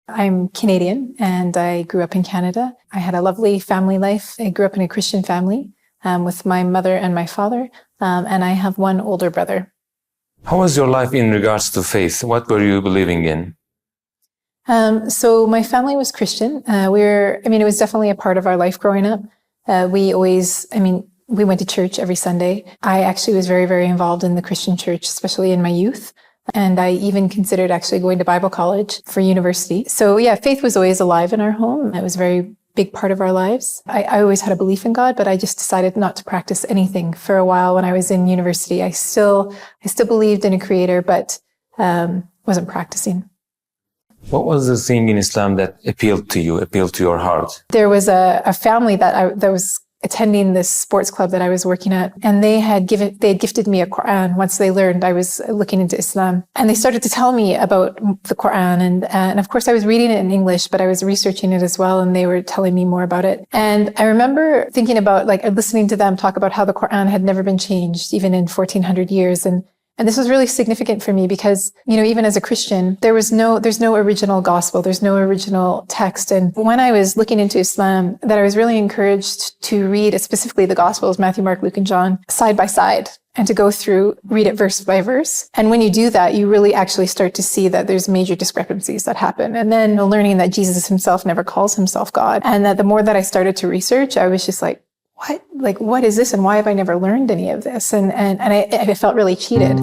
I'm Canadian and I grew up in Canada. I had a lovely family life. I grew up in a Christian family with my mother and my father, and I have one older brother. How was your life in regards to faith? What were you believing in? So my family was Christian. It was definitely a part of our life growing up. We went to church every Sunday. I actually was very, very involved in the Christian church, especially in my youth. And I even considered actually going to Bible college for university. So yeah, faith was always alive in our home. It was a very big part of our lives. I always had a belief in God, but I just decided not to practice anything for a while when I was in university. I still believed in a creator, but wasn't practicing. What was the thing in Islam that appealed to you, appealed to your heart? There was a family that was attending this sports club that I was working at, and they had gifted me a Quran once they learned I was looking into Islam. And they started to tell me about the Quran, and of course I was reading it in English, but I was researching it as well, and they were telling me more about it. And I remember thinking about, listening to them talk about how the Quran had never been changed, even in 1400 years. And this was really significant for me because, even as a Christian, there's no original gospel, there's no original text. And when I was looking into Islam, that I was really encouraged to read specifically the Gospels, Matthew, Mark, Luke, and John, side by side, and to go through, read it verse by verse. And when you do that, you really actually start to see that there's major discrepancies that happen. And then learning that Jesus himself never calls himself God. And that the more that I started to research, I was just like, what is this? And why have I never learned any of this? And I felt really cheated.